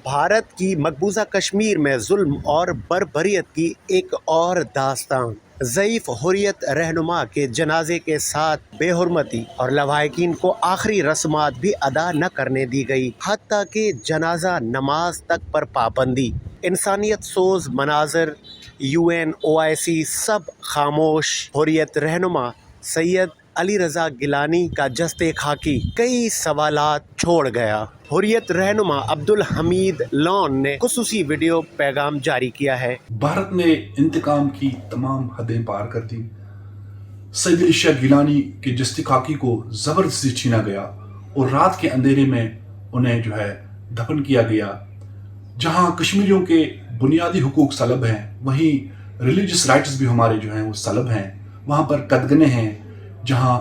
भारत की मकबूजा कश्मीर में जुल्म और बर्बरियत की एक और दास्तान। ज़ईफ़ हुर्रियत रहनुमा के जनाजे के साथ बेहुरमती और लवाहिकीन को आखिरी रस्मात भी अदा न करने दी गई, हत्ता कि जनाजा नमाज तक पर पाबंदी। इंसानियत सोज मनाजर, UN, OIC सब खामोश। हुर्रियत रहनुमा सैयद अली रजा गिलानी का जस्ते खाकी कई सवालात छोड़ गया। हुर्रियत रहनुमा अब्दुल हमीद लॉन ने खुसूसी वीडियो पैगाम जारी किया है। भारत ने इंतकाम की तमाम हदें पार कर दी। सैयद अली शाह गिलानी के जस्ते खाकी को जबरदस्ती छीना गया और रात के अंधेरे में उन्हें दफन किया गया। जहां कश्मीरियों के बुनियादी हुकूक सलब हैं, वहीं रिलीजियस राइट्स भी हमारे वो सलब हैं। वहां पर कदगने हैं जहां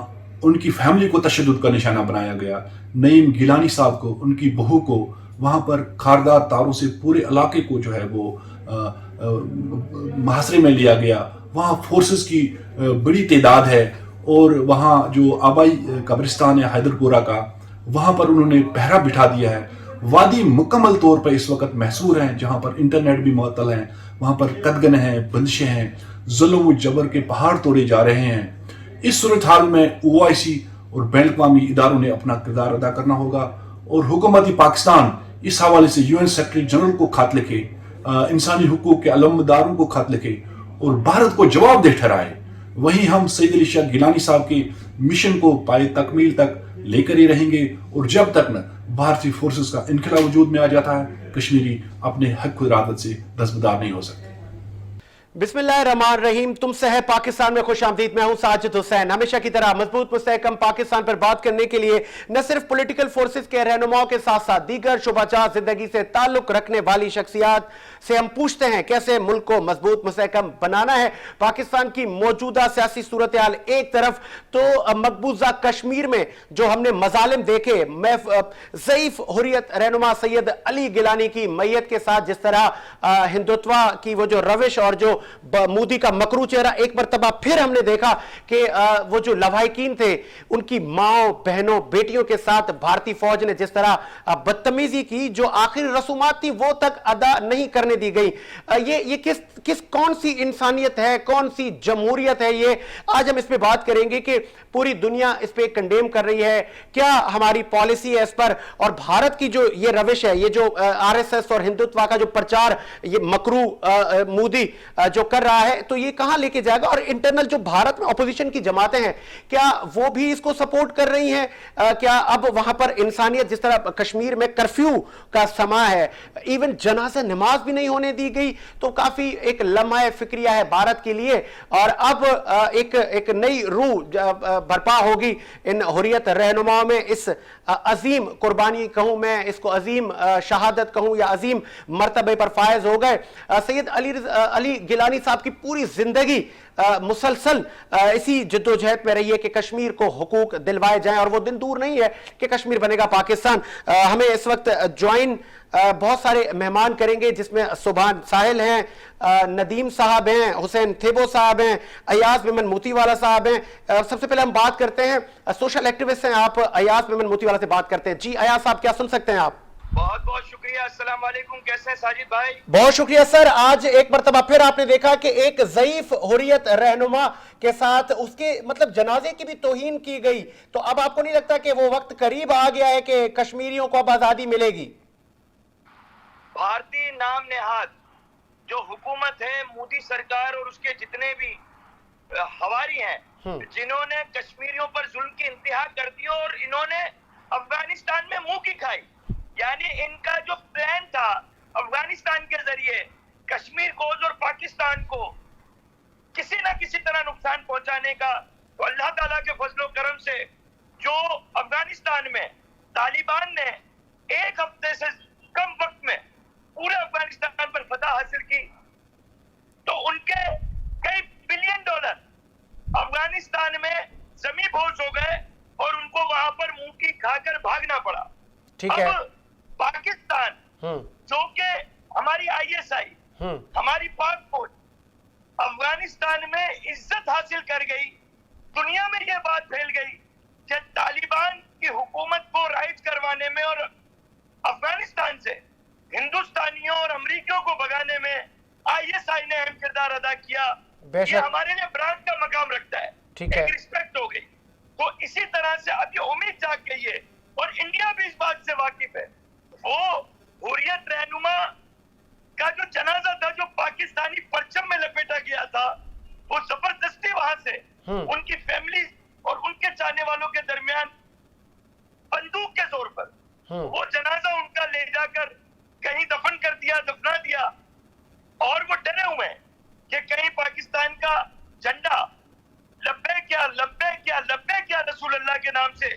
उनकी फैमिली को तशद्दुद का निशाना बनाया गया। नईम गिलानी साहब को, उनकी बहू को वहां पर खारदार तारों से पूरे इलाके को मुहासरे में लिया गया। वहां फोर्सेस की बड़ी तादाद है और वहां जो आबाई कब्रिस्तान है हैदरपुरा का, वहां पर उन्होंने पहरा बिठा दिया है। वादी मुकम्मल तौर पर इस वक्त महसूर हैं, जहां पर इंटरनेट भी मुअत्तल है, वहां पर कदगन है, बंदिशें हैं, जुल्म जबर के पहाड़ तोड़े जा रहे हैं। इस सूरत हाल में OIC और बैन अवी इदारों ने अपना किरदार अदा करना होगा और हुकूमती पाकिस्तान इस हवाले से UN सेक्रेटरी जनरल को खत लिखे, इंसानी हुकूक के अलमदारों को खत लिखे और भारत को जवाबदेह ठहराए। वहीं हम सैयद अली शाह गिलानी साहब के मिशन को पाए तकमील तक लेकर ही रहेंगे और जब तक न भारतीय फोर्सेस का इनकलाब वजूद में आ जाता है, कश्मीरी अपने हक खुद इरादत से दस्तबरदार नहीं हो सकते। बिस्मिल्लाहिर्रहमानिर्रहीम। तुमसे है पाकिस्तान में खुश आमदीद। मैं हूं साजिद हुसैन। हमेशा की तरह मजबूत मुस्तहकम पाकिस्तान पर बात करने के लिए न सिर्फ पॉलिटिकल फोर्सेस के रहनुमाओं के साथ साथ दीगर शुभाचार जिंदगी से ताल्लुक रखने वाली शख्सियात से हम पूछते हैं कैसे मुल्क को मजबूत मुस्तहकम बनाना है। पाकिस्तान की मौजूदा सियासी सूरत हाल एक तरफ तो मकबूजा कश्मीर में जो हमने मजालिम देखे, मैं ज़ईफ़ हुर्रियत रहनुमा सैयद अली गिलानी की मैयत के साथ जिस तरह हिंदुत्वा की वो जो रविश और जो मोदी का मकरू चेहरा एक मरतबा फिर हमने देखा कि वो जो लवाहिकीन थे उनकी माओ बहनों बेटियों के साथ भारतीय फौज ने जिस तरह बदतमीजी की, जो आखिरी रसूमात थी वो तक अदा नहीं करने दी गई। ये किस कौन सी इंसानियत है, कौन सी जमहूरियत है, ये आज हम इस पे बात करेंगे कि पूरी दुनिया इस पे कंडेम कर रही है, क्या हमारी पॉलिसी है इस पर, और भारत की जो ये रविश है, ये जो RSS और हिंदुत्व का जो प्रचार ये मकरू मोदी जो कर रहा है, तो ये कहां लेके जाएगा। और इंटरनल जो भारत में अपोजिशन की जमातें हैं, क्या वो भी इसको सपोर्ट कर रही हैं? क्या अब वहां पर इंसानियत, जिस तरह कश्मीर में कर्फ्यू का समय है, इवन जनाजा नमाज भी नहीं होने दी गई, तो काफी एक लम्हा फिक्रिया है भारत के लिए। और अब एक नई रूह बर्पा होगी इन हुर्रियत रहनुमाओं में। इस अजीम कुर्बानी कहूं मैं, इसको अजीम शहादत कहूं या अजीम मर्तबे पर फायज हो गए। सैयद अली गिलानी साहब की पूरी जिंदगी मुसलसल इसी जद्दोजहद में रही है कि कश्मीर को हुकूक दिलवाए जाएं, और वो दिन दूर नहीं है कि कश्मीर बनेगा पाकिस्तान। हमें इस वक्त ज्वाइन बहुत सारे मेहमान करेंगे, जिसमें सुभान साहिल हैं, नदीम साहब हैं, हुसैन थेबो साहब हैं, अयाज मेमन मोतीवाला साहब हैं। सबसे पहले हम बात करते हैं, सोशल एक्टिविस्ट हैं आप, अयाज मेमन मोतीवाला से बात करते हैं। जी अयाज साहब, क्या सुन सकते हैं आप? बहुत बहुत शुक्रिया। अस्सलाम वालेकुम, कैसे हैं साजिद भाई? बहुत शुक्रिया सर। आज एक मरतबा फिर आपने देखा कि एक ज़ईफ़ हुर्रियत रहनुमा के साथ उसके जनाजे की भी तौहीन की गई, तो अब आपको नहीं लगता कि वो वक्त करीब आ गया है कि कश्मीरियों को अब आजादी मिलेगी? भारतीय नाम नेहाद जो हुकूमत है, मोदी सरकार और उसके जितने भी हवारी हैं, जिन्होंने कश्मीरियों पर जुल्म की इंतहा कर दी और इन्होंने अफगानिस्तान में मुंह की खाई, यानी इनका जो प्लान था अफगानिस्तान के जरिए कश्मीर को और पाकिस्तान को किसी ना किसी तरह नुकसान पहुंचाने का, तो अल्लाह ताला के फजलो करम से जो अफगानिस्तान में तालिबान ने एक हफ्ते से कम वक्त में पूरे अफगानिस्तान पर फतह हासिल की, तो उनके कई बिलियन डॉलर अफगानिस्तान में जमी बोझ हो गए और उनको वहां पर मुंह की खाकर भागना पड़ा। ठीक है। अब पाकिस्तान जो कि हमारी ISI, हमारी पाक फौज अफगानिस्तान में इज्जत हासिल कर गई, दुनिया में यह बात फैल गई कि तालिबान की हुकूमत को राइज करवाने में और अफगानिस्तान से हिंदू किरदार अदा किया, ये हमारे लिए ब्रांड का मकाम रखता है, ठीक है, एक रिस्पेक्ट हो गई। तो इसी तरह से अब ये उम्मीद जाग गई है और इंडिया भी इस बात से वाकिफ है। वो हुर्रियत रहनुमा का जो जनाजा था, जो पाकिस्तानी परचम में लपेटा गया था, वो जबरदस्ती वहां से उनकी फैमिली और उनके चाहने वालों के दरमियान बंदूक के जोर पर वो जनाजा उनका ले जाकर कहीं दफन कर दिया, दफना दिया, और वो डरे हुए हैं कि कहीं पाकिस्तान का झंडा लब्बे क्या रसूल अल्लाह के नाम से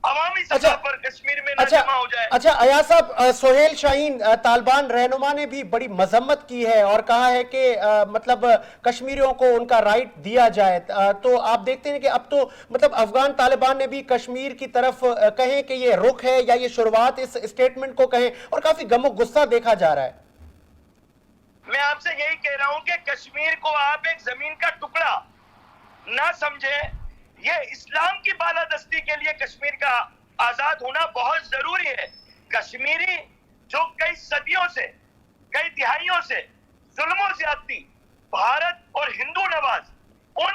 अवामी सतह पर कश्मीर में न जमा हो जाए। अच्छा अयाज साहब, सोहेल शाहीन तालिबान रहनुमा ने भी बड़ी मजम्मत की है और कहा है कि मतलब कश्मीरियों को उनका राइट दिया जाए। तो आप देखते हैं कि अब तो मतलब अफगान तालिबान ने भी कश्मीर की तरफ कहें कि ये रुख है या ये शुरुआत इस स्टेटमेंट को कहें, और काफी गमो गुस्सा देखा जा रहा है। मैं आपसे यही कह रहा हूं कि कश्मीर को आप एक जमीन का टुकड़ा ना समझे। ये इस्लाम की बालादस्ती के लिए कश्मीर का आजाद होना बहुत जरूरी है। कश्मीरी जो कई सदियों से, कई दिहाइयों से जुल्मों ज्यादती, भारत और हिंदू नवाज उन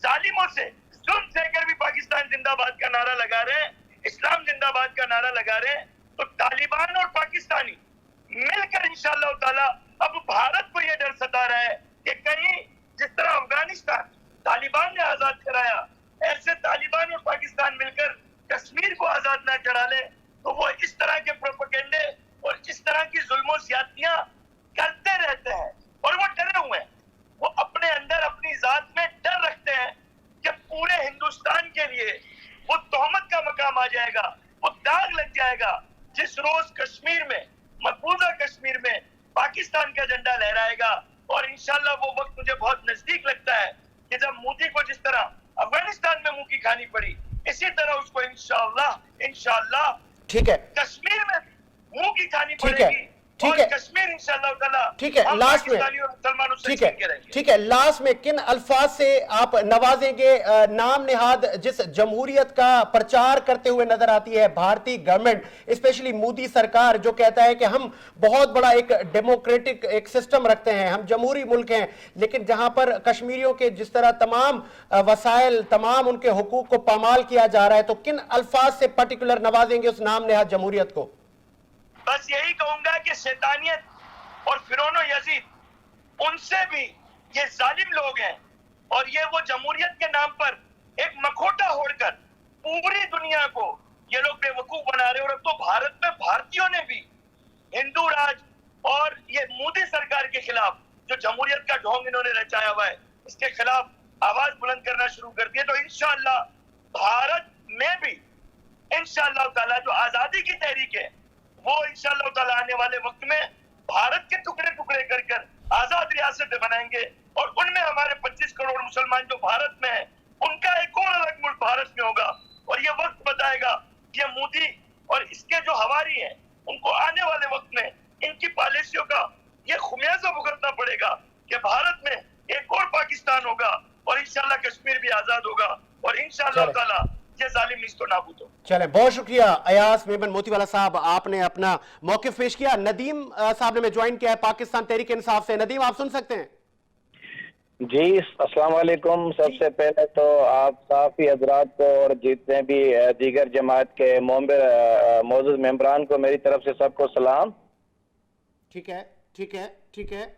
जालिमों से जुल्म सहकर भी पाकिस्तान जिंदाबाद का नारा लगा रहे हैं, इस्लाम जिंदाबाद का नारा लगा रहे हैं, तो तालिबान और पाकिस्तानी मिलकर इंशाअल्लाह ताला अब भारत को यह डर सता रहा है कि कहीं जिस तरह अफगानिस्तान तालिबान ने आजाद कराया, ऐसे तालिबान और पाकिस्तान मिलकर कश्मीर को आजाद ना करा ले, तो वो इस तरह के प्रोपेगेंडे और इस तरह की जुल्मों ज्यादतियां करते रहते हैं और वो डरे हुए हैं। वो अपने अंदर अपनी जात में डर रखते हैं कि पूरे हिंदुस्तान के लिए वो तोहमत का मकाम आ जाएगा, वो दाग लग जाएगा जिस रोज कश्मीर में, मकबूजा कश्मीर में पाकिस्तान का झंडा लहराएगा। और इंशाल्लाह वो वक्त मुझे बहुत नजदीक लगता है कि जब मोदी को जिस तरह अफगानिस्तान में मुंह की खानी पड़ी, इसी तरह उसको इंशाअल्लाह ठीक है कश्मीर में मुंह की खानी ठीक है, पड़ेगी। ठीक है, कश्मीर इंशाअल्लाह ताला, ठीक है, लास्ट में, ठीक है, ठीक है, लास्ट में किन अल्फाज से आप नवाजेंगे नाम नेहाद जिस जमहूरियत का प्रचार करते हुए नजर आती है भारतीय गवर्नमेंट, स्पेशली मोदी सरकार, जो कहता है कि हम बहुत बड़ा एक डेमोक्रेटिक एक सिस्टम रखते हैं, हम जमहूरी मुल्क हैं, लेकिन जहां पर कश्मीरियों के जिस तरह तमाम वसाइल, तमाम उनके हुकूक को पामाल किया जा रहा है, तो किन अल्फाज से पर्टिकुलर नवाजेंगे उस नाम नेहाद जमहूरियत को? बस यही कहूंगा कि शैतानियत और फिरौन यजीद उनसे भी ये जालिम लोग हैं और ये वो जमहूरियत के नाम पर एक मखोटा होड़कर पूरी दुनिया को ये लोग बेवकूफ बना रहे हैं। और अब तो भारत में भारतीयों ने भी हिंदू राज और ये मोदी सरकार के खिलाफ जो जमहूरियत का ढोंग इन्होंने रचाया हुआ है, इसके खिलाफ आवाज बुलंद करना शुरू कर दिया। तो इंशाअल्लाह भारत में भी इंशाअल्लाह ताला जो आजादी की तहरीक है, वो इंशाअल्लाह ताला आने वाले वक्त में भारत के टुकड़े टुकड़े कर कर आजाद रियासतें बनाएंगे और उनमें हमारे 25 करोड़ मुसलमान जो भारत में है, उनका एक और अलग मुल्क भारत में होगा। और ये वक्त बताएगा कि मोदी और इसके जो हवारी हैं, उनको आने वाले वक्त में इनकी पॉलिसियों का ये खुमियाजा भुगतना पड़ेगा कि भारत में एक और पाकिस्तान होगा और इंशाअल्लाह कश्मीर भी आजाद होगा और इंशाअल्लाह ताला ये जालिम इसको नाबूद हो। चले, बहुत शुक्रिया अयाज मेमन मोतीवाला साहब, आपने अपना मौकिफ पेश किया। नदीम साहब ने ज्वाइन किया है पाकिस्तान तहरीक इंसाफ से। नदीम, आप सुन सकते हैं? जी, अस्सलाम वालेकुम। सबसे पहले तो आप साफी हजरात को और जितने भी दीगर जमात के मौजूद मेंबरान को मेरी तरफ से सबको सलाम। ठीक है, ठीक है, ठीक है।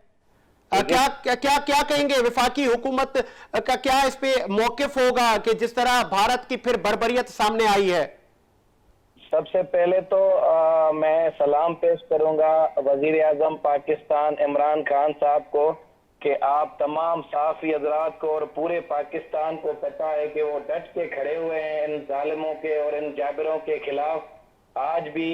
क्या क्या क्या क्या कहेंगे? वफाकी हुकूमत का क्या इस पे मौकिफ होगा कि जिस तरह भारत की फिर बर्बरियत सामने आई है? सबसे पहले तो मैं सलाम पेश करूंगा वजीर आजम पाकिस्तान इमरान खान साहब को कि आप तमाम साफी हजरात को और पूरे पाकिस्तान को पता है कि वो डट के खड़े हुए हैं इन जालिमों के और इन जाबिरों के खिलाफ। आज भी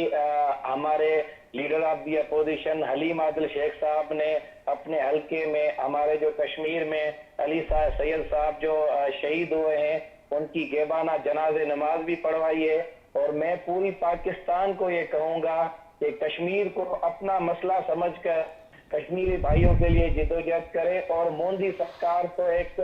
हमारे leader of the opposition Haleem Adil Sheikh sahab ने अपने हलके में हमारे जो कश्मीर में अली सैयद साहब जो शहीद हुए हैं, उनकी गेबाना जनाजे नमाज भी पढ़वाई है। और मैं पूरी पाकिस्तान को ये कहूंगा कि कश्मीर को अपना मसला समझकर कश्मीरी भाइयों के लिए जिदोजहद करे। और मोदी सरकार तो एक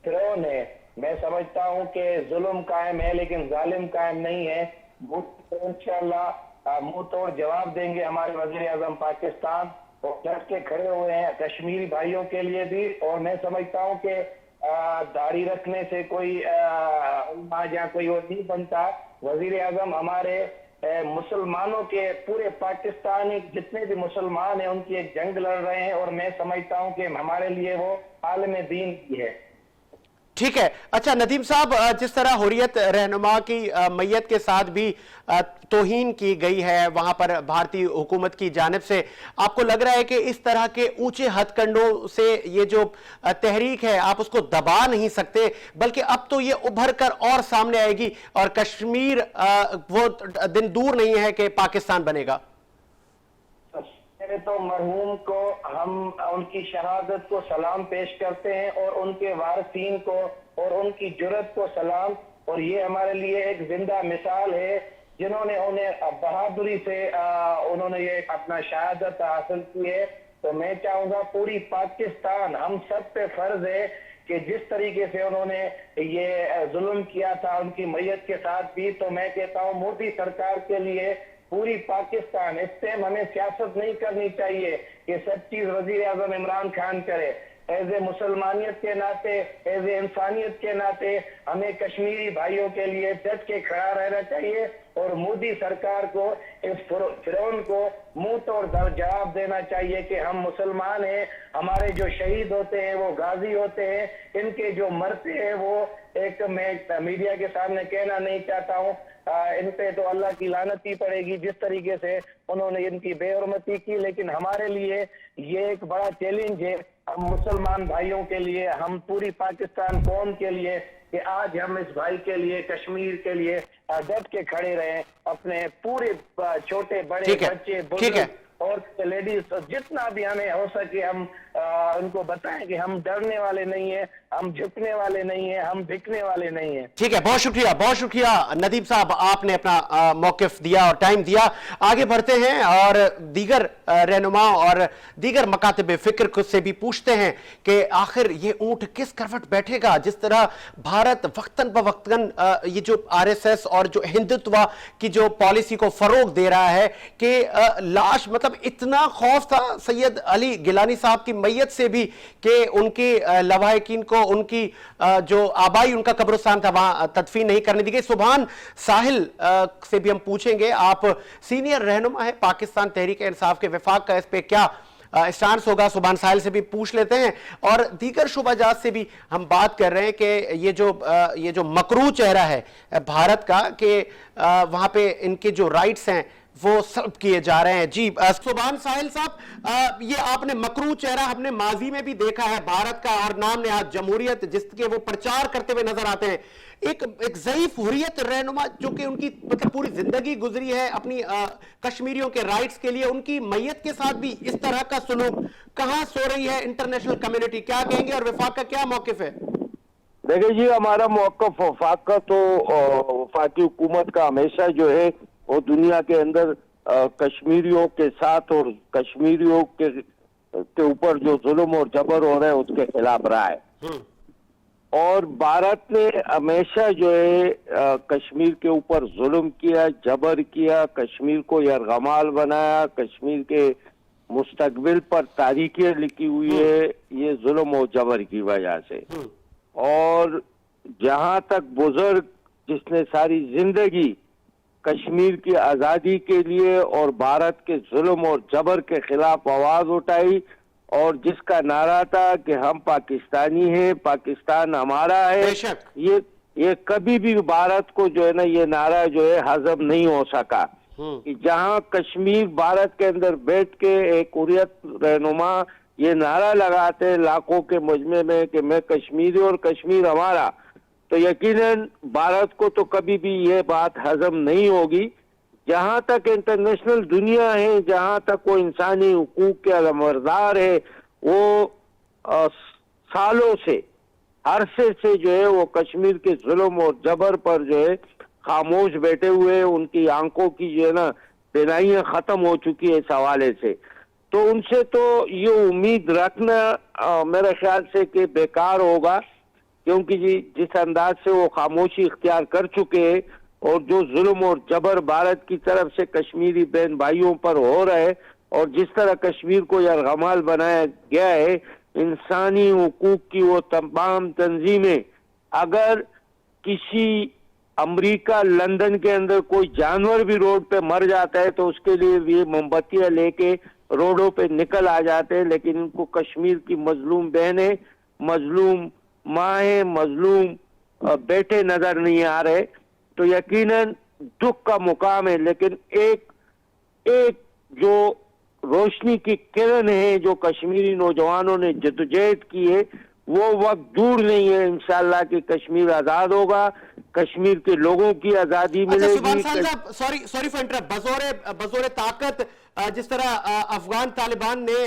फिरौन है, मैं समझता हूं कि जुल्म कायम है लेकिन जालिम कायम नहीं है। इंशाअल्लाह मुंह तोड़ जवाब देंगे हमारे वजीर आजम पाकिस्तान। और डट के खड़े हुए हैं कश्मीरी भाइयों के लिए भी। और मैं समझता हूँ कि दाढ़ी रखने से कोई या कोई और नहीं बनता। वजीर आजम हमारे मुसलमानों के पूरे पाकिस्तानी जितने भी मुसलमान हैं उनकी एक जंग लड़ रहे हैं, और मैं समझता हूं कि हमारे लिए वो आलम दीन की है। ठीक है। अच्छा नदीम साहब, जिस तरह हुर्रियत रहनुमा की मैयत के साथ भी तौहीन की गई है वहां पर भारतीय हुकूमत की जानिब से, आपको लग रहा है कि इस तरह के ऊंचे हथकंडों से ये जो तहरीक है आप उसको दबा नहीं सकते, बल्कि अब तो ये उभर कर और सामने आएगी और कश्मीर वो दिन दूर नहीं है कि पाकिस्तान बनेगा? तो मरहूम को हम उनकी शहादत को सलाम पेश करते हैं और उनके वारसीन को और उनकी जुर्रत को सलाम। और ये हमारे लिए एक जिंदा मिसाल है जिन्होंने उन्हें बहादुरी से उन्होंने ये अपना शहादत हासिल की है। तो मैं चाहूंगा पूरी पाकिस्तान, हम सब पे फर्ज है कि जिस तरीके से उन्होंने ये जुल्म किया था उनकी मैयत के साथ भी, तो मैं कहता हूँ मोदी सरकार के लिए पूरी पाकिस्तान, इस टाइम हमें सियासत नहीं करनी चाहिए कि सब चीज वजीर आजम इमरान खान करे। एज ए मुसलमानियत के नाते, एज ए इंसानियत के नाते हमें कश्मीरी भाइयों के लिए डट के खड़ा रहना चाहिए और मोदी सरकार को इस फिरौन को मुंह तोड़ जवाब देना चाहिए कि हम मुसलमान हैं, हमारे जो शहीद होते हैं वो गाजी होते हैं, इनके जो मरते हैं वो एक, मैं मीडिया के सामने कहना नहीं चाहता हूँ, इन पे तो अल्लाह की लानत ही पड़ेगी जिस तरीके से उन्होंने इनकी बेहुरमती की। लेकिन हमारे लिए ये एक बड़ा चैलेंज है, हम मुसलमान भाइयों के लिए, हम पूरी पाकिस्तान कौम के लिए, कि आज हम इस भाई के लिए, कश्मीर के लिए डट के खड़े रहें। अपने पूरे छोटे बड़े बच्चे, बुजुर्ग और लेडीज, जितना भी हमें हो सके हम उनको बताएं कि हम डरने वाले नहीं है, हम झुकने वाले नहीं है, हम भिकने वाले नहीं है। ठीक है, बहुत शुक्रिया नदीम साहब, आपने अपना मौकिफ दिया और टाइम दिया। आगे बढ़ते हैं और दीगर रहनुमा और दीगर मकातब फिक्र से भी पूछते हैं कि आखिर ये ऊंट किस करवट बैठेगा। जिस तरह भारत वक्तन बवक्तन ये जो आरएसएस और जो हिंदुत्व की जो पॉलिसी को फरोग दे रहा है कि लाश, मतलब इतना खौफ था सैयद अली गिलानी साहब की मैयत से भी कि उनके लवाहिकीन को उनकी जो आबाई उनका कब्रिस्तान था वहां तदफीन नहीं करने दी गई। सुभान साहिल से भी हम पूछेंगे, आप सीनियर रहनुमा है पाकिस्तान तहरीक इंसाफ के, वफाक का इस पे क्या स्टांस होगा? सुभान साहिल से भी पूछ लेते हैं और दीगर शुबाजात से भी हम बात कर रहे हैं कि ये जो मकरू चेहरा है भारत का कि वहां पे इनके जो राइट्स हैं वो सल्ब किए जा रहे हैं। जी सुभान साहिल साहब, ये आपने मकरू चेहरा हमने माजी में भी देखा है भारत का, और नाम नेहाद जमहूरियत जिसके वो प्रचार करते हुए नजर आते हैं। एक ज़ईफ हुर्रियत रहनुमा जो कि उनकी मतलब पूरी जिंदगी गुजरी है अपनी कश्मीरियों के राइट्स के लिए, उनकी मैयत के साथ भी इस तरह का सुलूक, कहां सो रही है इंटरनेशनल कम्युनिटी? क्या कहेंगे और वफाक का क्या मौकिफ है? देखिए जी, हमारा मौक़िफ़ वफाक का तो वफाकी हुकूमत का हमेशा जो है वो दुनिया के अंदर कश्मीरियों के साथ और कश्मीरियों के ऊपर जो जुल्म और जबर हो रहा है उसके खिलाफ रहा है। और भारत ने हमेशा जो है कश्मीर के ऊपर जुल्म किया, जबर किया, कश्मीर को यरगमाल बनाया, कश्मीर के मुस्तकबिल पर तारीखें लिखी हुई है ये जुल्म और जबर की वजह से। और जहां तक बुजुर्ग जिसने सारी जिंदगी कश्मीर की आज़ादी के लिए और भारत के जुल्म और जबर के खिलाफ आवाज उठाई और जिसका नारा था कि हम पाकिस्तानी हैं, पाकिस्तान हमारा है, ये कभी भी भारत को जो है ना ये नारा जो है हजम नहीं हो सका। कि जहां कश्मीर भारत के अंदर बैठ के एक हुर्रियत रहनुमा ये नारा लगाते लाखों के मजमे में कि मैं कश्मीरी और कश्मीर हमारा, तो यकीनन भारत को तो कभी भी ये बात हजम नहीं होगी। जहां तक इंटरनेशनल दुनिया है, जहां तक वो इंसानी हुकूक के अलमबरदार है, वो सालों से अरसे से जो है वो कश्मीर के जुल्म और जबर पर जो है खामोश बैठे हुए, उनकी आंखों की जो है ना बिनाइयां खत्म हो चुकी है इस हवाले से। तो उनसे तो ये उम्मीद रखना मेरे ख्याल से कि बेकार होगा, क्योंकि जी जिस अंदाज से वो खामोशी इख्तियार कर चुके हैं और जो जुल्म और जबर भारत की तरफ से कश्मीरी बहन भाइयों पर हो रहे, और जिस तरह कश्मीर को यरगमाल बनाया गया है, इंसानी हुकूक की वो तमाम तंजीमें, अगर किसी अमेरिका लंदन के अंदर कोई जानवर भी रोड पे मर जाता है तो उसके लिए ये मोमबत्तियां लेके रोडों पे निकल आ जाते हैं, लेकिन इनको कश्मीर की मजलूम बहनें, मजलूम माएँ, मजलूम बेटे नजर नहीं आ रहे। तो यकीनन दुख का मुकाम है, लेकिन एक जो रोशनी की किरण है जो कश्मीरी नौजवानों ने जद्दोजहद की है, वो वक्त दूर नहीं है इंशाअल्लाह कि कश्मीर आजाद होगा, कश्मीर के लोगों की आजादी अच्छा मिलेगी। सुभान साहब, सॉरी फॉर इंटरप्ट, बजोरे ताकत जिस तरह अफगान तालिबान ने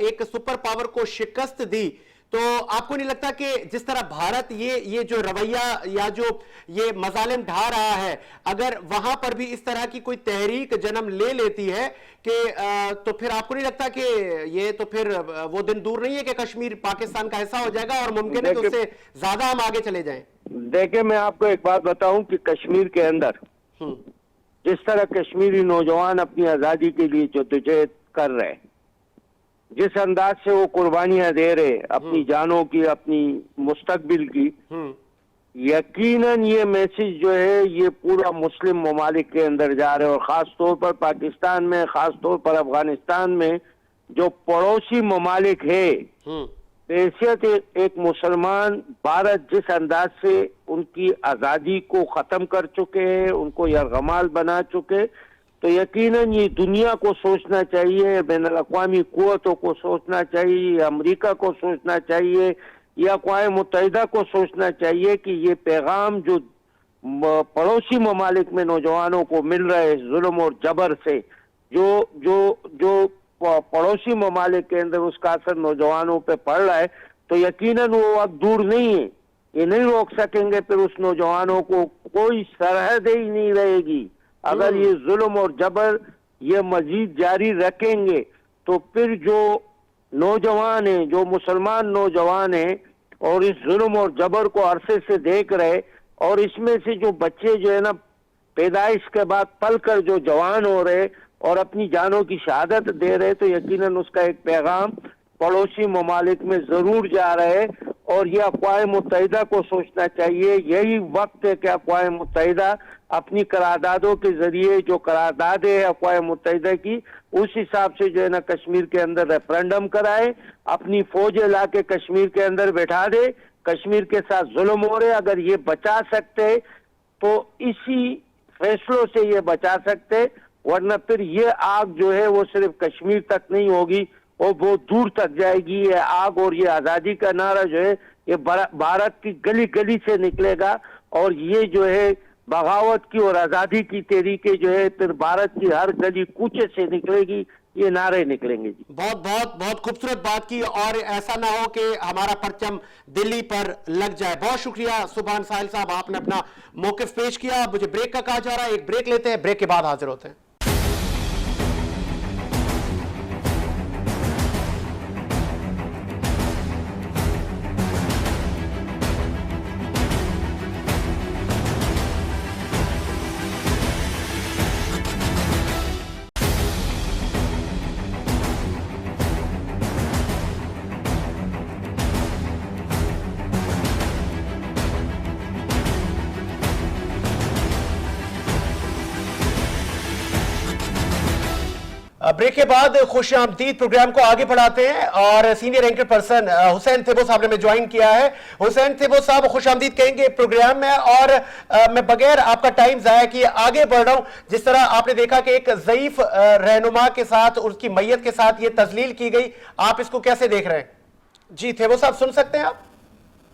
एक सुपर पावर को शिकस्त दी, तो आपको नहीं लगता कि जिस तरह भारत ये जो रवैया या जो ये मजालिम ढा रहा है, अगर वहां पर भी इस तरह की कोई तहरीक जन्म ले लेती है कि तो फिर आपको नहीं लगता कि ये तो फिर वो दिन दूर नहीं है कि कश्मीर पाकिस्तान का हिस्सा हो जाएगा और मुमकिन है कि उससे ज्यादा हम आगे चले जाएं? देखिए, मैं आपको एक बात बताऊं कि कश्मीर के अंदर जिस तरह कश्मीरी नौजवान अपनी आजादी के लिए जद्दोजहद कर रहे हैं, जिस अंदाज से वो कुर्बानियां दे रहे अपनी जानों की, अपनी मुस्तकबिल की, यकीनन ये मैसेज जो है ये पूरा मुस्लिम ममालिक के अंदर जा रहे हैं, और खास तौर पर पाकिस्तान में, खास तौर पर अफगानिस्तान में जो पड़ोसी ममालिक है, हैसियत एक मुसलमान भारत जिस अंदाज से उनकी आज़ादी को ख़त्म कर चुके हैं, उनको यरगमाल बना चुके, तो यकीनन ये दुनिया को सोचना चाहिए, बैनुल-अक़वामी क़ुव्वतों को सोचना चाहिए, अमेरिका को सोचना चाहिए, या अक़वाम मुत्तहिदा को सोचना चाहिए कि ये पैगाम जो पड़ोसी ममालिक में नौजवानों को मिल रहे जुल्म और जबर से, जो पड़ोसी ममालिक के अंदर उसका असर नौजवानों पे पड़ रहा है, तो यकीनन वो वक्त दूर नहीं है, ये नहीं रोक सकेंगे। फिर उस नौजवानों को कोई सरहद ही नहीं रहेगी। अगर ये जुल्म और जबर ये मजीद जारी रखेंगे तो फिर जो नौजवान हैं, जो मुसलमान नौजवान हैं और इस जुल्म और जबर को अरसे से देख रहे, और इसमें से जो बच्चे जो है ना पैदाइश के बाद पल कर जो जवान हो रहे और अपनी जानों की शहादत दे रहे, तो यकीनन उसका एक पैगाम पड़ोसी ममालिक में जरूर जा रहे हैं। और ये अक़वाम मुत्तहिदा को सोचना चाहिए, यही वक्त है कि अक़वाम मुत्तहिदा अपनी करारदादों के जरिए, जो करारदादें है अक़वाम मुत्तहिदा की, उस हिसाब से जो है ना कश्मीर के अंदर रेफरेंडम कराए, अपनी फौजें ला के कश्मीर के अंदर बैठा दे, कश्मीर के साथ जुल्म हो रहे, अगर ये बचा सकते तो इसी फैसलों से ये बचा सकते, वरना फिर ये आग जो है वो सिर्फ कश्मीर तक नहीं होगी और वो दूर तक जाएगी ये आग। और ये आज़ादी का नारा जो है ये भारत की गली गली से निकलेगा, और ये जो है बगावत की और आज़ादी की तहरीकें जो है फिर भारत की हर गली कूचे से निकलेगी, ये नारे निकलेंगे जी। बहुत खूबसूरत बात की, और ऐसा ना हो कि हमारा परचम दिल्ली पर लग जाए। बहुत शुक्रिया सुभान साहिल साहब, आपने अपना मौक़िफ़ पेश किया। मुझे ब्रेक का कहा जा रहा है, एक ब्रेक लेते हैं, ब्रेक के बाद हाजिर होते हैं। ब्रेक के बाद खुश आमदीद प्रोग्राम को आगे बढ़ाते हैं, और सीनियर एंकर पर्सन हुसैन थिबो साहब ने ज्वाइन किया है। हुसैन थिबो साहब खुश आमदीद कहेंगे प्रोग्राम में, और मैं बगैर आपका टाइम जाया किए आगे बढ़ रहा हूं। जिस तरह आपने देखा कि एक ज़ईफ रहनुमा के साथ, उसकी मैयत के साथ ये तजलील की गई, आप इसको कैसे देख रहे हैं? जी थिबो साहब, सुन सकते हैं आप?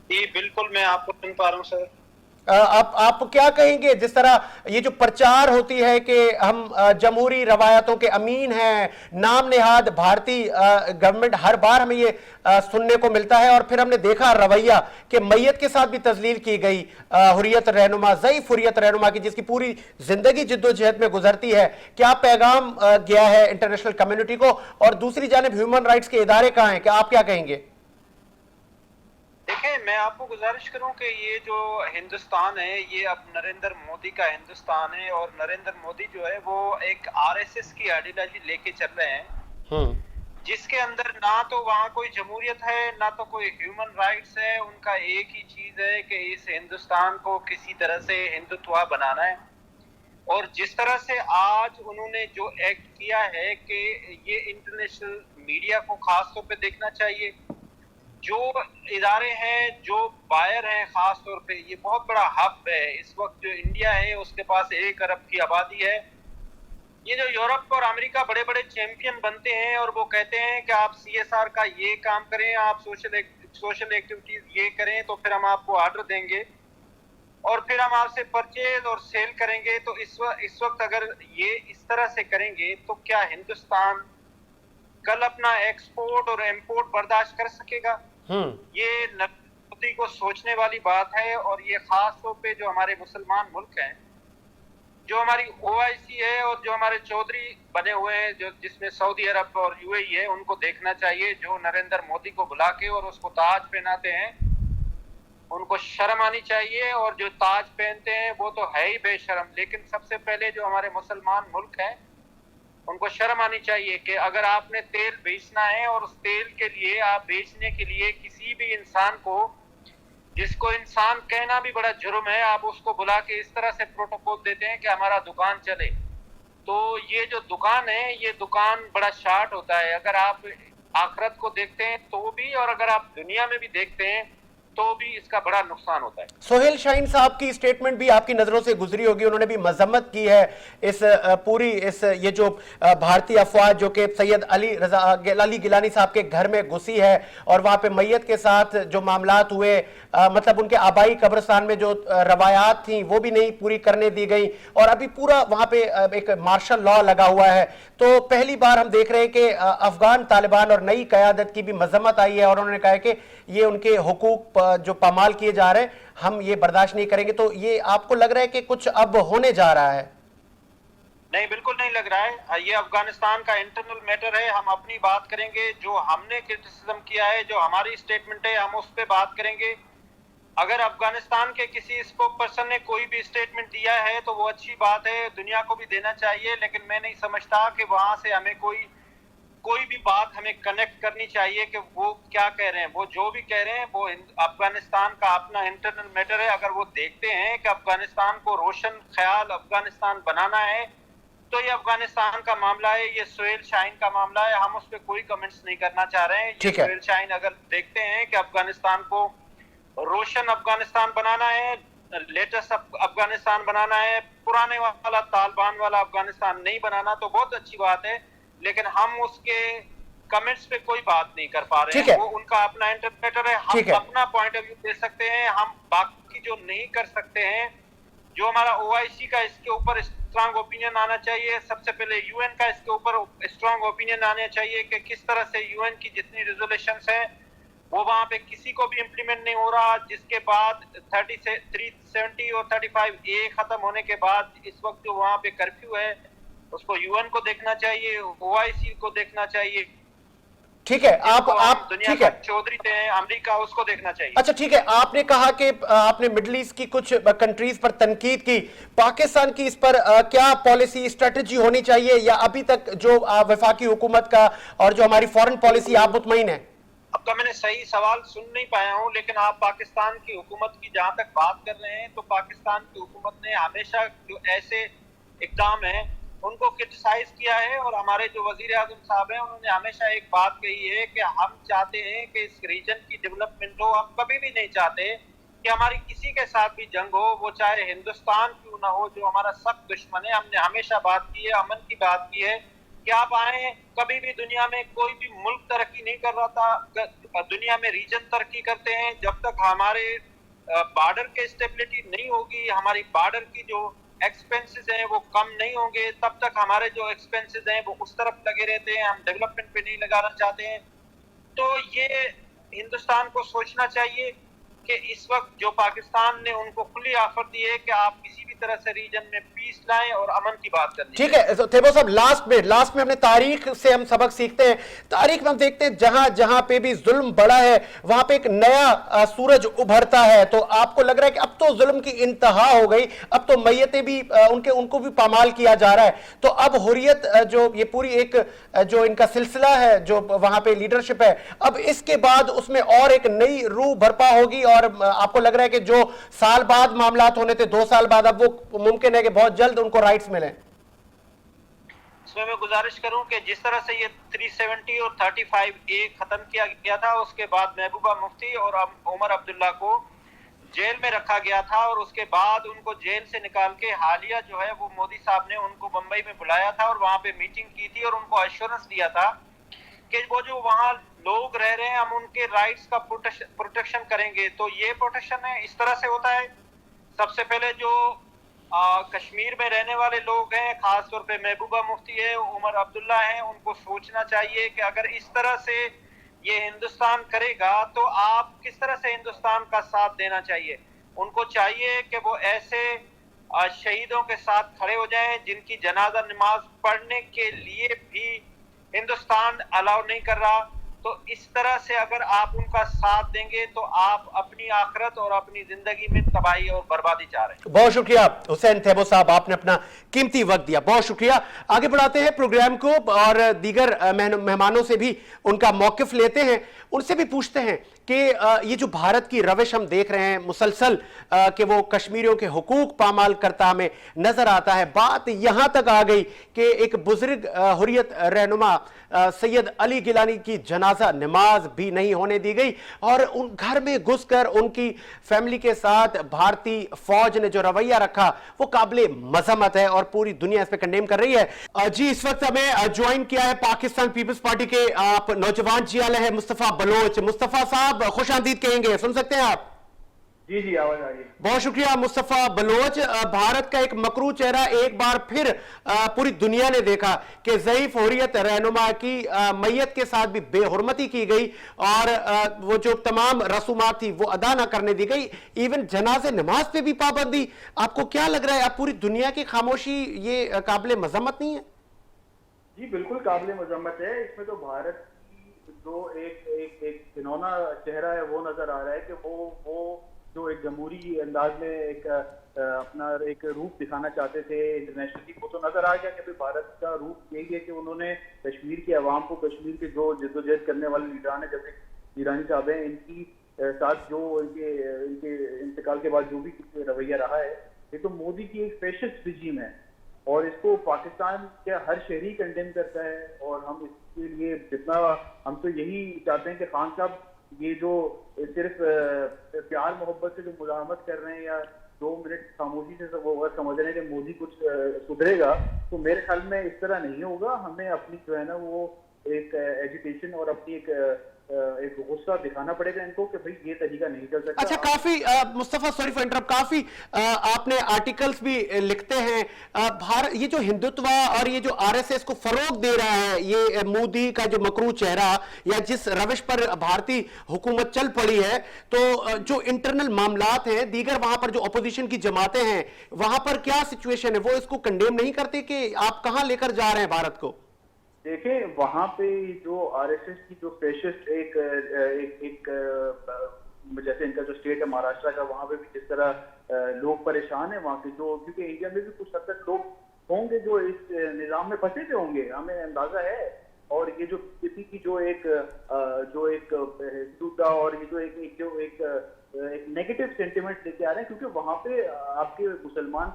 जी बिल्कुल, मैं आपको सुन पा रहा हूं सर। आप क्या कहेंगे जिस तरह ये जो प्रचार होती है कि हम जमहूरी रवायतों के अमीन हैं, नाम नेहाद भारतीय गवर्नमेंट, हर बार हमें ये सुनने को मिलता है, और फिर हमने देखा रवैया कि मैयत के साथ भी तजलील की गई हुर्रियत रहनुमा, ज़ईफ हुर्रियत रहनुमा की, जिसकी पूरी जिंदगी जिद्दोजहद में गुजरती है। क्या पैगाम गया है इंटरनेशनल कम्युनिटी को, और दूसरी जानिब ह्यूमन राइट्स के इदारे कहाँ हैं, क्या आप क्या कहेंगे? देखिए, मैं आपको गुजारिश करूं कि ये जो हिंदुस्तान है ये अब नरेंद्र मोदी का हिंदुस्तान है, और नरेंद्र मोदी जो है वो एक आरएसएस की आइडियोलॉजी लेके चल रहे हैं। जिसके अंदर ना तो वहाँ कोई जमहूरियत है, ना तो कोई ह्यूमन राइट्स है। उनका एक ही चीज है कि इस हिंदुस्तान को किसी तरह से हिंदुत्व बनाना है। और जिस तरह से आज उन्होंने जो एक्ट किया है कि ये इंटरनेशनल मीडिया को खास तौर पे देखना चाहिए, जो इदारे हैं, जो बायर हैं, खास तौर पे ये बहुत बड़ा हब है इस वक्त। जो इंडिया है उसके पास 1 अरब की आबादी है। ये जो यूरोप और अमेरिका बड़े बड़े चैंपियन बनते हैं और वो कहते हैं कि आप CSR का ये काम करें, आप सोशल एक्टिविटीज ये करें, तो फिर हम आपको ऑर्डर देंगे और फिर हम आपसे परचेज और सेल करेंगे। तो इस वक्त अगर ये इस तरह से करेंगे तो क्या हिंदुस्तान कल अपना एक्सपोर्ट और इंपोर्ट बर्दाश्त कर सकेगा? ये नर्मदी को सोचने वाली बात है। और ये खास तौर पे जो हमारे मुसलमान मुल्क हैं, जो हमारी OIC है और जो हमारे चौधरी बने हुए हैं, जो जिसमें सऊदी अरब और UAE है, उनको देखना चाहिए। जो नरेंद्र मोदी को बुला के और उसको ताज पहनाते हैं, उनको शर्म आनी चाहिए। और जो ताज पहनते हैं वो तो है ही बेशर्म। लेकिन सबसे पहले जो हमारे मुसलमान मुल्क हैं, उनको शर्म आनी चाहिए कि अगर आपने तेल बेचना है और उस तेल के लिए आप बेचने के लिए किसी भी इंसान को, जिसको इंसान कहना भी बड़ा जुर्म है, आप उसको बुला के इस तरह से प्रोटोकॉल देते हैं कि हमारा दुकान चले। तो ये जो दुकान है, ये दुकान बड़ा शार्ट होता है। अगर आप आखिरत को देखते हैं तो भी, और अगर आप दुनिया में भी देखते हैं तो भी इसका बड़ा नुकसान होता है। सोहेल शाहीन साहब की स्टेटमेंट भी आपकी नजरों से गुजरी होगी। उन्होंने भी मजम्मत की है इस पूरी ये जो भारतीय अफवाज जो कि सैयद अली गिलानी साहब के घर में घुसी है और वहां पे मैयत के साथ जो मामलात हुए, मतलब उनके आबाई कब्रिस्तान में जो रवायात थी वो भी नहीं पूरी करने दी गई और अभी पूरा वहां पे एक मार्शल लॉ लगा हुआ है। तो पहली बार हम देख रहे हैं कि अफगान तालिबान और नई क़यादत की भी मजम्मत आई है और उन्होंने कहा है कि ये उनके हुकूक जो पामाल किए जा रहे हैं, हम ये बर्दाश्त नहीं करेंगे। तो ये आपको लग रहा है कि कुछ अब होने जा रहा है? नहीं, बिल्कुल नहीं लग रहा है। ये अफगानिस्तान का इंटरनल मैटर है। हम अपनी बात करेंगे, जो हमने क्रिटिसिज्म किया है, जो हमारी स्टेटमेंट है, हम उस पर बात करेंगे। अगर अफगानिस्तान के किसी स्पोक पर्सन ने कोई भी स्टेटमेंट दिया है तो वो अच्छी बात है, दुनिया को भी देना चाहिए। लेकिन मैं नहीं समझता कि वहां से हमें कोई भी बात हमें कनेक्ट करनी चाहिए कि वो क्या कह रहे हैं। वो जो भी कह रहे हैं वो अफगानिस्तान का अपना इंटरनल मैटर है। अगर वो देखते हैं कि अफगानिस्तान को रोशन ख्याल अफगानिस्तान बनाना है तो ये अफगानिस्तान का मामला है, ये सोहेल शाहीन का मामला है। हम उस पर कोई कमेंट्स नहीं करना चाह रहे हैं। सोहेल शाहीन अगर देखते हैं कि अफगानिस्तान को रोशन अफगानिस्तान बनाना है, लेटेस्ट अफगानिस्तान बनाना है, पुराने वाला तालिबान वाला अफगानिस्तान नहीं बनाना, तो बहुत अच्छी बात है। लेकिन हम उसके कमेंट्स पे कोई बात नहीं कर पा रहे हैं। वो उनका अपना इंटरप्रेटर है, हम अपना पॉइंट ऑफ व्यू दे सकते हैं। हम बाकी जो नहीं कर सकते हैं, जो हमारा OIC का इसके ऊपर स्ट्रांग ओपिनियन आना चाहिए। सबसे पहले UN का इसके ऊपर स्ट्रांग ओपिनियन आना चाहिए कि किस तरह से UN की जितनी रेजोल्यूशंस हैं वो वहां पे किसी को भी इम्प्लीमेंट नहीं हो रहा। जिसके बाद 370 और 35A खत्म होने के बाद इस वक्त जो वहां पे कर्फ्यू है उसको UN को देखना चाहिए, OIC को देखना चाहिए। ठीक है, आप दुनिया का चौधरी थे अमेरिका, उसको देखना चाहिए। अच्छा ठीक है, आपने कहा कि आपने मिडिल ईस्ट की कुछ कंट्रीज पर तनकीद की, पाकिस्तान की इस पर क्या पॉलिसी स्ट्रेटजी होनी चाहिए, या अभी तक जो वफाकी हुकूमत का और जो हमारी फॉरेन पॉलिसी आप मुतमईन है? अब तो मैंने सही सवाल सुन नहीं पाया हूं, लेकिन आप पाकिस्तान की हुकूमत की जहां तक बात कर रहे हैं तो पाकिस्तान की हुकूमत ने हमेशा जो ऐसे इक़दाम है उनको क्रिटिसाइज किया है। और हमारे जो वजीर आज़म साहब हैं उन्होंने हमेशा एक बात कही है कि हम चाहते हैं कि इस रीजन की डेवलपमेंट हो। हम कभी भी नहीं चाहते कि हमारी किसी के साथ भी जंग हो, वो चाहे हिंदुस्तान क्यों ना हो जो हमारा सख्त दुश्मन है। हमने हमेशा बात की है, अमन की बात की है कि आप आए। कभी भी दुनिया में कोई भी मुल्क तरक्की नहीं कर रहा था, दुनिया में रीजन तरक्की करते हैं। जब तक हमारे बॉर्डर के स्टेबिलिटी नहीं होगी, हमारी बॉर्डर की जो एक्सपेंसेस हैं वो कम नहीं होंगे, तब तक हमारे जो एक्सपेंसेस हैं वो उस तरफ लगे रहते हैं। हम डेवलपमेंट पे नहीं लगाना चाहते हैं। तो ये हिंदुस्तान को सोचना चाहिए कि इस वक्त जो पाकिस्तान ने उनको खुली ऑफर दी है कि आप किसी भी तरह से रीजन में पीस लाएं और अमन की बात करनी। ठीक है तो थेबो साहब, लास्ट में अपने तारीख से हम सबक सीखते हैं। तारीख में हम देखते हैं जहां जहां पे भी जुल्म बड़ा है वहां पे एक नया सूरज उभरता है। तो आपको लग रहा है कि अब तो जुल्म की इंतहा हो गई, अब तो मैयतें भी उनको भी पामाल किया जा रहा है, तो अब हुर्रियत जो ये पूरी एक जो इनका सिलसिला है, जो वहां पे लीडरशिप है, अब इसके बाद उसमें और एक नई रूह बरपा होगी। और आपको लग रहा है कि जो साल बाद मामलात होने थे, 2 साल बाद, अब वो मुमकिन है कि बहुत जल्द उनको राइट्स मिले। इसमें मैं गुजारिश करूं कि जिस तरह से ये 370 और 35A खत्म किया गया था, उसके बाद महबूबा मुफ्ती और उमर अब्दुल्ला को जेल में रखा गया था और उसके बाद उनको जेल से निकाल के हालिया जो है वो मोदी साहब ने उनको मुंबई में बुलाया था और वहां पे मीटिंग की थी और उनको एश्योरेंस दिया था कि वो जो वहां लोग रह रहे हैं हम उनके राइट्स का प्रोटेक्शन करेंगे। तो ये प्रोटेक्शन है इस तरह से होता है, सबसे पहले जो कश्मीर में रहने वाले लोग हैं, खासतौर पे महबूबा मुफ्ती है, उमर अब्दुल्ला है, उनको सोचना चाहिए कि अगर इस तरह से ये हिंदुस्तान करेगा तो आप किस तरह से हिंदुस्तान का साथ देना चाहिए। उनको चाहिए कि वो ऐसे शहीदों के साथ खड़े हो जाएं जिनकी जनाजा नमाज पढ़ने के लिए भी हिंदुस्तान अलाउ नहीं कर रहा। तो इस तरह से अगर आप उनका साथ देंगे तो आप अपनी आखिरत और अपनी जिंदगी में तबाही और बर्बादी चाह रहे हैं। बहुत शुक्रिया हुसैन थेबो साहब, आपने अपना कीमती वक्त दिया, बहुत शुक्रिया। आगे बढ़ाते हैं प्रोग्राम को और दीगर मेहमानों से भी उनका मौकिफ लेते हैं, उनसे भी पूछते हैं कि ये जो भारत की रविश हम देख रहे हैं मुसलसल कि वो कश्मीरियों के हुकूक पामाल करता हमें नजर आता है। बात यहां तक आ गई कि एक बुजुर्ग हुर्रियत रहनुमा सैयद अली गिलानी की जनाजा नमाज भी नहीं होने दी गई और उन घर में घुसकर उनकी फैमिली के साथ भारतीय फौज ने जो रवैया रखा वो काबिले मजम्मत है और पूरी दुनिया इस पे कंडेम कर रही है। जी इस वक्त हमें ज्वाइन किया है पाकिस्तान पीपल्स पार्टी के आप नौजवान जी आले हैं मुस्तफा बलोच। मुस्तफा साहब खुश आमदीद कहेंगे, सुन सकते हैं आप? जी जी आवाज आ रही है। बहुत शुक्रिया मुस्तफा बलोच। भारत का एक मकरू चेहरा एक बार फिर पूरी दुनिया ने देखा कि ज़ईफ हुर्रियत रहनुमा की मैयत के साथ भी बेहुरमती की गई और वो जो तमाम रसूमात थी वो अदा ना करने दी गई, इवन जनाजे नमाज पे भी पाबंदी। आपको क्या लग रहा है, अब पूरी दुनिया की खामोशी ये काबिले मजम्मत नहीं है? जी बिल्कुल काबिले मजम्मत है। इसमें तो भारत की जो एक घिनौना चेहरा है वो नजर आ रहा है कि वो जो एक जमहूरी अंदाज में एक अपना एक रूप दिखाना चाहते थे इंटरनेशनली, वो तो नजर आ गया कि भारत का रूप यही है कि उन्होंने कश्मीर की आवाम को, कश्मीर के जो जद्दोजहद करने वाले लीडरान है जैसे ईरानी साहब हैं, इनकी साथ जो इनके इंतकाल के बाद जो भी रवैया रहा है, ये तो मोदी की एक फैशिस्ट रिजीम है और इसको पाकिस्तान के हर शहरी कंडेम करता है। और हम इसके लिए जितना हम तो यही चाहते हैं कि खान साहब ये जो सिर्फ प्यार मोहब्बत से जो मुजाहमत कर रहे हैं या 2 मिनट खामोशी से सब वो समझ रहे हैं कि मोदी कुछ सुधरेगा, तो मेरे ख्याल में इस तरह नहीं होगा। हमें अपनी जो है ना वो एक एजुकेशन और अपनी एक गुस्सा दिखाना पड़ेगा इनको कि भाई ये तरीका नहीं चल सकता। अच्छा, काफी मुस्तफा सॉरी फॉर इंटरप्ट, काफी आपने आर्टिकल्स भी लिखते हैं। भारत ये जो हिंदुत्व और ये जो आरएसएस को फरोग दे रहा है, ये मोदी का जो मकरू चेहरा या जिस रविश पर भारतीय हुकूमत चल पड़ी है, तो जो इंटरनल मामलात हैं, दीगर वहां पर जो अपोजिशन की जमातें हैं वहां पर क्या सिचुएशन है, वो इसको कंडेम नहीं करते कि आप कहां लेकर जा रहे हैं भारत को? देखें वहां पे जो आरएसएस की जो फैशिस्ट एक जैसे इनका जो स्टेट है महाराष्ट्र का, वहां पे भी जिस तरह लोग परेशान है वहां के, जो क्योंकि इंडिया में भी कुछ हद तक लोग होंगे जो इस निजाम में फंसे हुए होंगे, हमें अंदाजा है। और ये जो किसी की जो एक हिंदुता और ये जो एक नेगेटिव सेंटिमेंट लेके आ रहे हैं, क्योंकि वहां पे आपके मुसलमान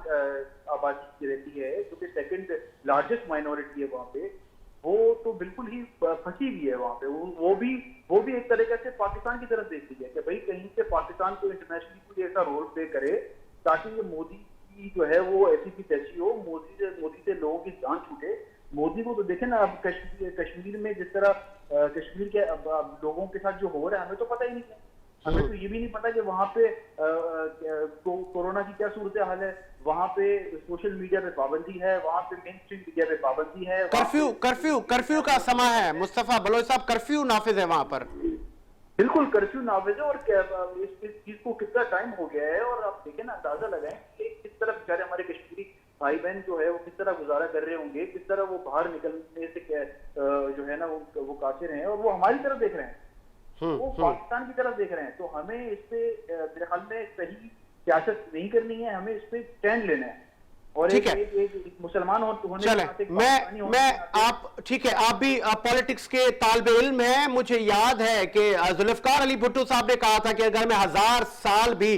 आबादी रहती है जो कि सेकंड लार्जेस्ट माइनॉरिटी है वहां पे, वो तो बिल्कुल ही फंसी हुई है वहां पे। वो भी एक तरीके से पाकिस्तान की तरफ देखती है कि भाई कहीं से पाकिस्तान को इंटरनेशनली कोई ऐसा रोल प्ले करे ताकि ये मोदी की जो है वो ऐसी की तैसी हो, मोदी से लोगों की जान छूटे। मोदी को तो देखे ना, अब कश्मीर में जिस तरह कश्मीर के लोगों के साथ जो हो रहा है हमें तो पता ही नहीं है। हमें तो ये भी नहीं पता कि वहां पे कोरोना की क्या सूरत हाल है, वहां पे सोशल मीडिया पे पाबंदी है, वहां पे मेन स्ट्रीम मीडिया पे पाबंदी है, कर्फ्यू का समय है मुस्तफा बलोच साहब, कर्फ्यू नाफिज है वहां पर। बिल्कुल कर्फ्यू नाफिज है और इस चीज को कितना टाइम हो गया है। और आप देखें ना, अंदाजा लगाएं कि किस तरह बेचारे हमारे कश्मीरी भाई बहन जो है वो किस तरह गुजारा कर रहे होंगे, किस तरह वो बाहर निकलने से जो है ना वो कासिर हैं, और वो हमारी तरफ देख रहे हैं, वो पाकिस्तान की तरफ देख रहे हैं। तो हमें इस पे मेरे ख्याल में सही सियासत नहीं करनी है, हमें इस पे स्टैंड लेना है। और एक मुसलमान होने चले, मैं आप ठीक है, आप भी पॉलिटिक्स के तालिबे इल्म हैं। मुझे याद है कि जुल्फकार अली भुट्टो साहब ने कहा था कि अगर मैं 1000 साल भी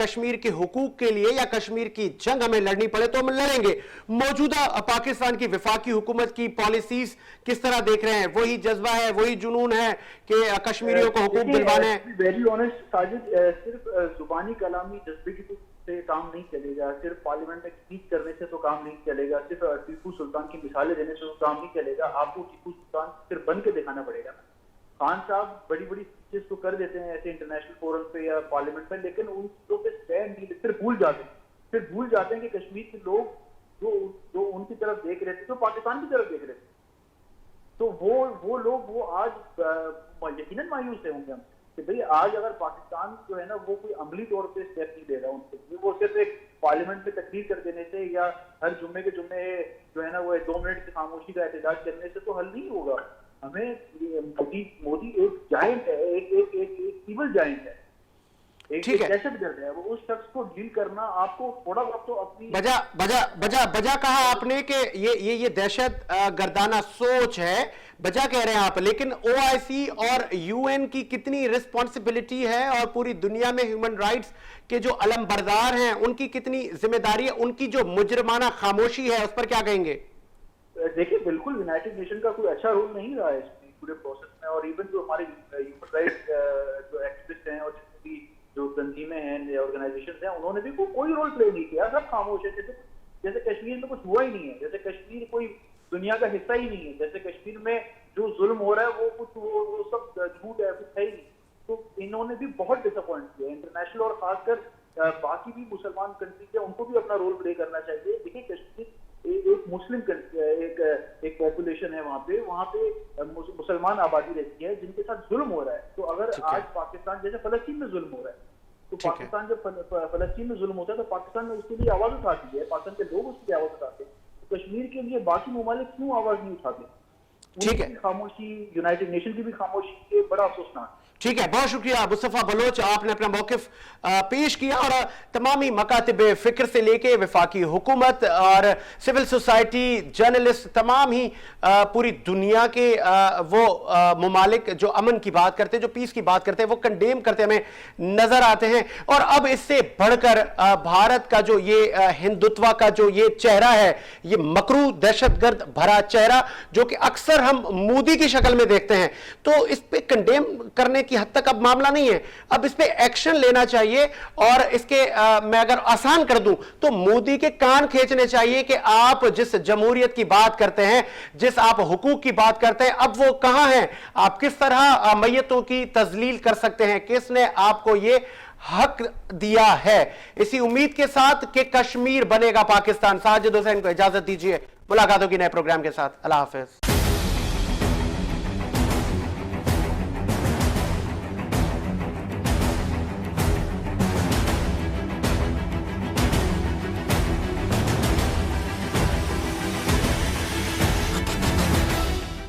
कश्मीर के हुकूक के लिए या कश्मीर की जंग हमें लड़नी पड़े तो हम लड़ेंगे। मौजूदा पाकिस्तान की वफाकी हुकूमत की पॉलिसीज किस तरह देख रहे हैं? वही जज्बा है, वही जुनून है कि कश्मीरियों को हुकूक दिलवाने हैं? वेरी ऑनेस्ट साजिद, सिर्फ जुबानी कलामी जज्बे की से काम नहीं चलेगा, सिर्फ पार्लियामेंट में स्पीच करने से तो काम नहीं चलेगा, सिर्फ टीपू सुल्तान की मिसालें देने से तो काम नहीं चलेगा। आपको टीपू सुल्तान सिर्फ बन के दिखाना पड़ेगा। खान साहब बड़ी बड़ी स्पीचेस तो कर देते हैं ऐसे इंटरनेशनल फोरम पे या पार्लियामेंट में, लेकिन उन चीजों पे स्टैंड नहीं लेते, फिर भूल जाते हैं कि कश्मीर के लोग जो उनकी तरफ देख रहे थे, जो पाकिस्तान की तरफ देख रहे थे, तो वो लोग वो आज यकीनन मायूस है होंगे हम कि भाई आज अगर पाकिस्तान जो है ना वो कोई अमली तौर पे स्टेप नहीं ले रहा उनके लिए, वो सिर्फ एक पार्लियामेंट में तकरीर कर देने से या हर जुम्मे के जुम्मे जो है ना वो 2 मिनट की खामोशी का एहतजाज करने से तो हल नहीं होगा। हमें मोदी एक जायंट है, एक इविल जायंट है, एक दहशतगर्द है। वो उस शख्स को डील करना आपको थोड़ा वक्त तो अपनी बजा कहा आपने कि ये दहशत गर्दाना सोच है, बजा कह रहे हैं आप, लेकिन ओआईसी और यूएन की कितनी रिस्पॉन्सिबिलिटी है और पूरी दुनिया में ह्यूमन राइट्स के जो अलमबरदार हैं उनकी कितनी जिम्मेदारी है? उनकी जो मुजरमाना खामोशी है उस पर क्या कहेंगे? देखिए, बिल्कुल यूनाइटेड नेशन का कोई अच्छा रोल नहीं रहा है इसमें पूरे प्रोसेस में, और इवन जो हमारे ह्यूमन राइट्स जो एक्टिविस्ट हैं और जितनी भी जो तंजीमें हैं या ऑर्गेनाइजेशन हैं, उन्होंने भी कोई रोल प्ले नहीं किया। सब खामोश है, जैसे कश्मीर में कुछ हुआ ही नहीं है, जैसे कश्मीर कोई दुनिया का हिस्सा ही नहीं है, जैसे कश्मीर में जो जुल्म हो रहा है वो सब झूठ है, कुछ है ही नहीं। तो इन्होंने भी बहुत डिसअपॉइंट किया इंटरनेशनल, और खासकर बाकी भी मुसलमान कंट्रीज है उनको भी अपना रोल प्ले करना चाहिए। देखिए, कश्मीर एक मुस्लिम एक पॉपुलेशन है, वहाँ पे मुसलमान आबादी रहती है जिनके साथ जुल्म हो रहा है। तो अगर आज पाकिस्तान, जैसे फलस्तीन में जुल्म हो रहा है, तो पाकिस्तान जब फलस्तीन में जुल्म होता है तो पाकिस्तान ने उसके लिए आवाज उठाती है, पाकिस्तान के लोग उसके लिए आवाज उठाते हैं। तो कश्मीर के लिए बाकी ममालिक क्यों आवाज नहीं उठाते? ठीक है, खामोशी, यूनाइटेड नेशन की भी खामोशी है, बड़ा अफसोसनाक। ठीक है, बहुत शुक्रिया मुस्तफा बलोच, आपने अपना मौकिफ पेश किया और तमामी मकातिब फिक्र से लेके वफाकी हुकूमत और सिविल सोसाइटी, जर्नलिस्ट, तमाम ही पूरी दुनिया के वो ममालिक जो अमन की बात करते हैं, जो पीस की बात करते हैं, वो कंडेम करते हमें नजर आते हैं। और अब इससे बढ़कर भारत का जो ये हिंदुत्व का जो ये चेहरा है, ये मकरू दहशतगर्द भरा चेहरा जो कि अक्सर हम मोदी की शक्ल में देखते हैं, तो इस पे कंडेम करने की हद तक अब मामला नहीं है, अब इस पे एक्शन लेना चाहिए। और इसके मैं अगर आसान कर दूं तो मोदी के कान खींचने चाहिए कि आप जिस जमहूरियत की बात करते हैं, जिस आप हुकूक की बात करते हैं, अब वो कहां है? आप किस तरह मैयतों की तजलील कर सकते हैं? किसने आपको ये हक दिया है? इसी उम्मीद के साथ कि कश्मीर बनेगा पाकिस्तान। साजिद हुसैन को इजाजत दीजिए, मुलाकात होगी नए प्रोग्राम के साथ। अल्लाह हाफिज।